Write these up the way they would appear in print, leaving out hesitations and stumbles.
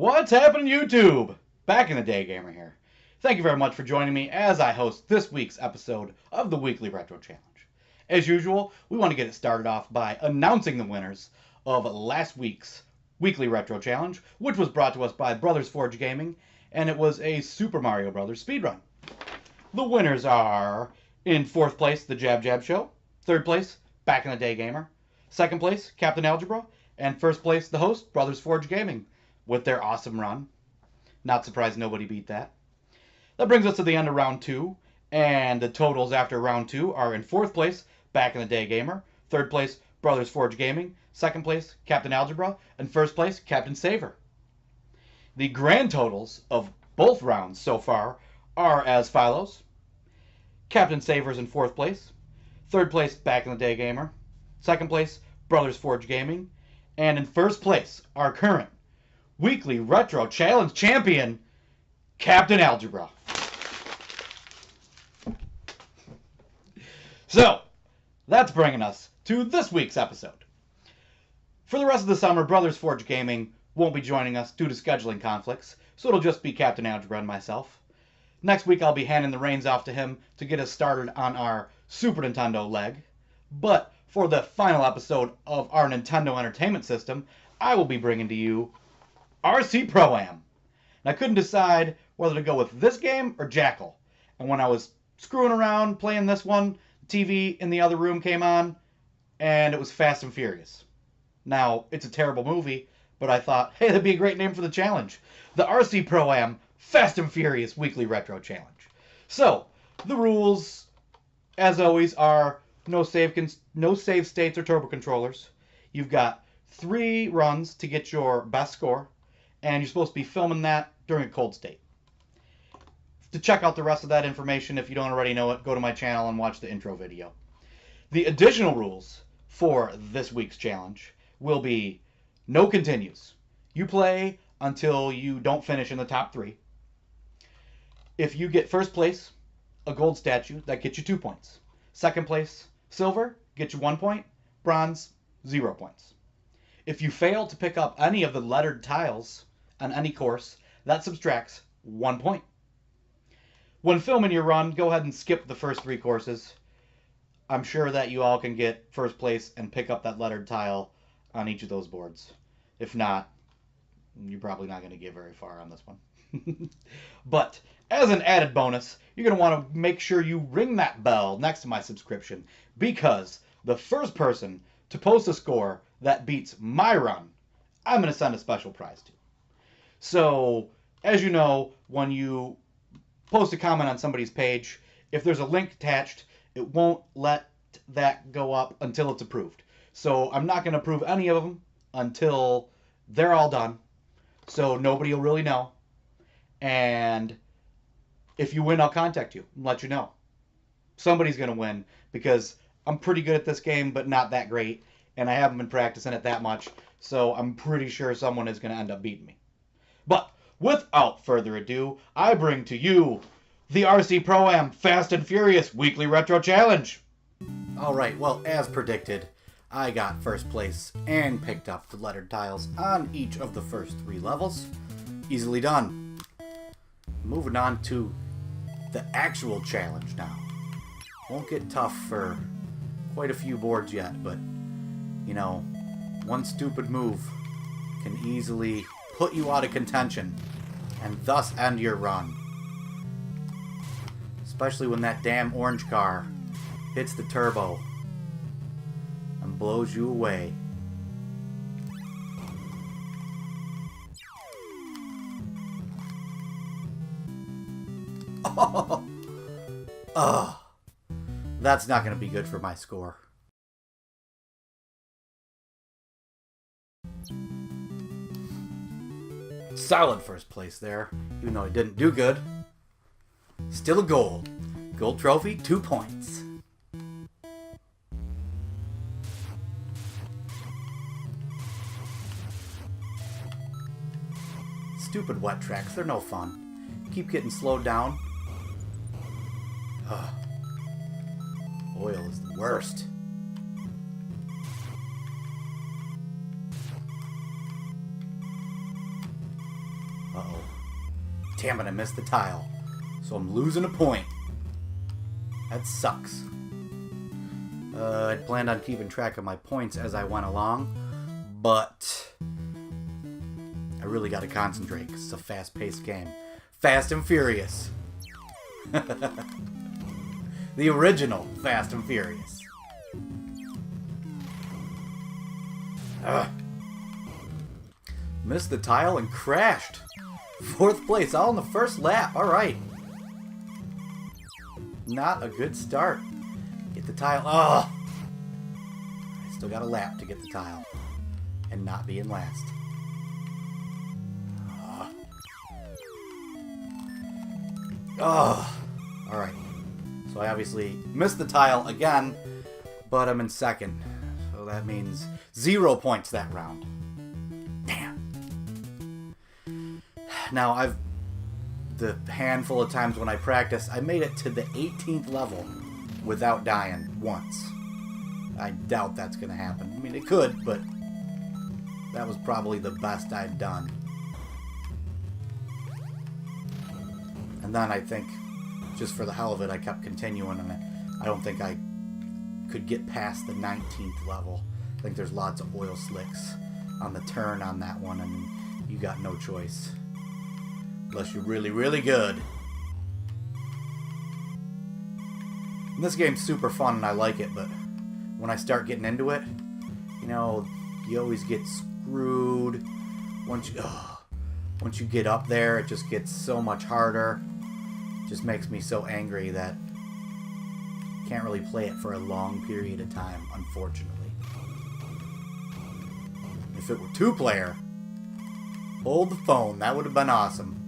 What's happening, YouTube? Back in the day, Gamer here. Thank you very much for joining me as I host this week's episode of the Weekly Retro Challenge. As usual, we want to get it started off by announcing the winners of last week's Weekly Retro Challenge, which was brought to us by Brothers Forge Gaming, and it was a Super Mario Bros. Speedrun. The winners are, in 4th place, The Jab Jab Show, 3rd place, Back in the Day Gamer, 2nd place, Captain Algebra, and 1st place, the host, Brothers Forge Gaming, with their awesome run. Not surprised nobody beat that. That brings us to the end of round 2, and the totals after round 2 are in 4th place, Back in the Day Gamer, 3rd place, Brothers Forge Gaming, 2nd place, Captain Algebra, and 1st place, Captain Saver. The grand totals of both rounds so far are as follows. Captain Saver's in 4th place, 3rd place, Back in the Day Gamer, 2nd place, Brothers Forge Gaming, and in 1st place, our current Weekly Retro Challenge champion, Captain Algebra. So, that's bringing us to this week's episode. For the rest of the summer, Brothers Forge Gaming won't be joining us due to scheduling conflicts, so it'll just be Captain Algebra and myself. Next week, I'll be handing the reins off to him to get us started on our Super Nintendo leg. But for the final episode of our Nintendo Entertainment System, I will be bringing to you RC Pro-Am. And I couldn't decide whether to go with this game or Jackal. And when I was screwing around playing this one, the TV in the other room came on, and it was Fast and Furious. Now, it's a terrible movie, but I thought, hey, that'd be a great name for the challenge. The RC Pro-Am Fast and Furious Weekly Retro Challenge. So, the rules, as always, are no save states or turbo controllers. You've got 3 runs to get your best score, and you're supposed to be filming that during a cold state. To check out the rest of that information, if you don't already know it, go to my channel and watch the intro video. The additional rules for this week's challenge will be no continues. You play until you don't finish in the top 3. If you get 1st place, a gold statue, that gets you 2 points. 2nd place, silver, gets you 1 point. Bronze, 0 points. If you fail to pick up any of the lettered tiles on any course, that subtracts 1 point. When filming your run, go ahead and skip the first 3 courses. I'm sure that you all can get 1st place and pick up that lettered tile on each of those boards. If not, you're probably not going to get very far on this one. But as an added bonus, you're going to want to make sure you ring that bell next to my subscription, because the first person to post a score that beats my run, I'm going to send a special prize to. So, as you know, when you post a comment on somebody's page, if there's a link attached, it won't let that go up until it's approved. So I'm not going to approve any of them until they're all done, so nobody will really know. And if you win, I'll contact you and let you know. Somebody's going to win, because I'm pretty good at this game, but not that great, and I haven't been practicing it that much, so I'm pretty sure someone is going to end up beating me. But without further ado, I bring to you the RC Pro-Am Fast and Furious Weekly Retro Challenge. Alright, well, as predicted, I got 1st place and picked up the lettered tiles on each of the first 3 levels. Easily done. Moving on to the actual challenge now. Won't get tough for quite a few boards yet, but, you know, one stupid move can easily put you out of contention and thus end your run. Especially when that damn orange car hits the turbo and blows you away. Oh, that's not going to be good for my score. Solid 1st place there, even though I didn't do good. Still a gold. Gold trophy, 2 points. Stupid wet tracks, they're no fun. Keep getting slowed down. Ugh. Oil is the worst. Damn it, I missed the tile. So I'm losing a point. That sucks. I'd planned on keeping track of my points as I went along, but I really got to concentrate because it's a fast-paced game. Fast and Furious. The original Fast and Furious. Missed the tile and crashed. 4th place, all in the first lap. Alright. Not a good start. Get the tile. Oh! I still got a lap to get the tile. And not be in last. Oh! Alright. So I obviously missed the tile again, but I'm in second. So that means 0 points that round. Damn. Now, the handful of times when I practiced, I made it to the 18th level without dying once. I doubt that's going to happen. I mean, it could, but that was probably the best I'd done. And then I think, just for the hell of it, I kept continuing, and I don't think I could get past the 19th level. I think there's lots of oil slicks on the turn on that one, and you got no choice. Unless you're really, really good. And this game's super fun, and I like it, but when I start getting into it, you know, you always get screwed. Once you get up there, it just gets so much harder. It just makes me so angry that I can't really play it for a long period of time, unfortunately. If it were 2-player, hold the phone, that would have been awesome.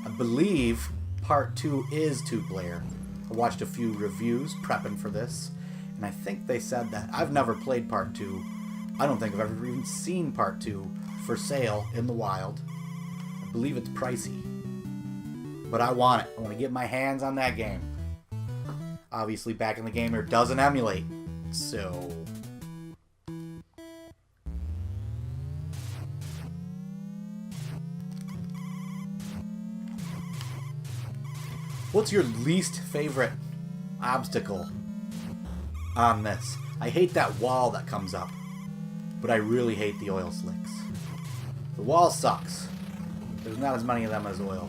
I believe Part 2 is 2-player. I watched a few reviews prepping for this, and I think they said that. I've never played Part 2. I don't think I've ever even seen Part 2 for sale in the wild. I believe it's pricey. But I want it. I want to get my hands on that game. Obviously, Back in the Gamer doesn't emulate, so... What's your least favorite obstacle on this? I hate that wall that comes up, but I really hate the oil slicks. The wall sucks. There's not as many of them as oil.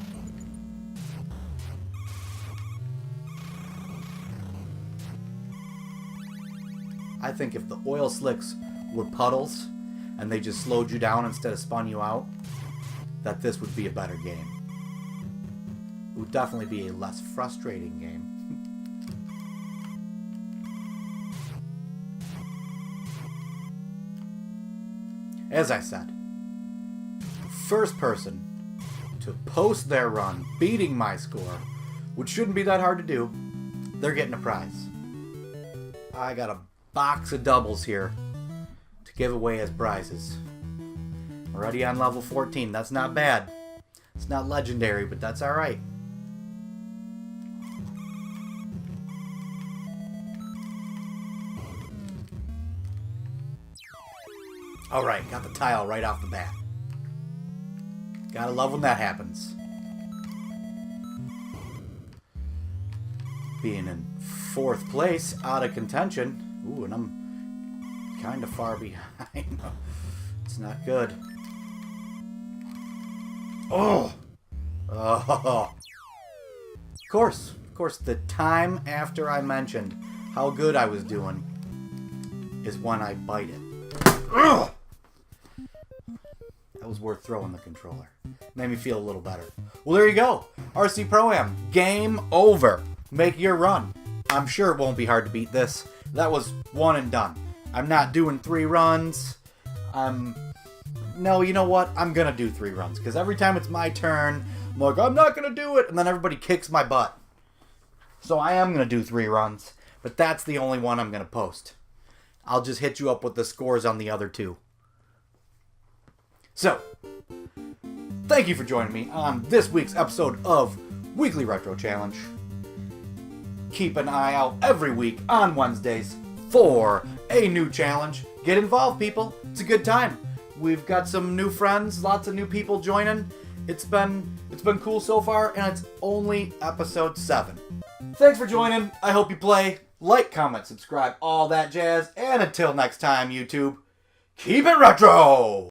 I think if the oil slicks were puddles and they just slowed you down instead of spun you out, that this would be a better game. It would definitely be a less frustrating game. As I said, first person to post their run beating my score, which shouldn't be that hard to do, they're getting a prize. I got a box of doubles here to give away as prizes. Already on level 14, that's not bad. It's not legendary, but that's alright. Alright, got the tile right off the bat. Gotta love when that happens. Being in 4th place, out of contention. Ooh, and I'm kind of far behind. It's not good. Oh! Oh! Of course, the time after I mentioned how good I was doing is when I bite it. Ugh! That was worth throwing the controller. Made me feel a little better. Well, there you go. RC Pro-Am. Game over. Make your run. I'm sure it won't be hard to beat this. That was one and done. I'm not doing 3 runs. No, you know what? I'm going to do 3 runs. Because every time it's my turn, I'm like, I'm not going to do it. And then everybody kicks my butt. So I am going to do 3 runs. But that's the only one I'm going to post. I'll just hit you up with the scores on the other 2. So, thank you for joining me on this week's episode of Weekly Retro Challenge. Keep an eye out every week on Wednesdays for a new challenge. Get involved, people. It's a good time. We've got some new friends, lots of new people joining. It's been cool so far, and it's only episode 7. Thanks for joining. I hope you play. Like, comment, subscribe, all that jazz. And until next time, YouTube, keep it retro!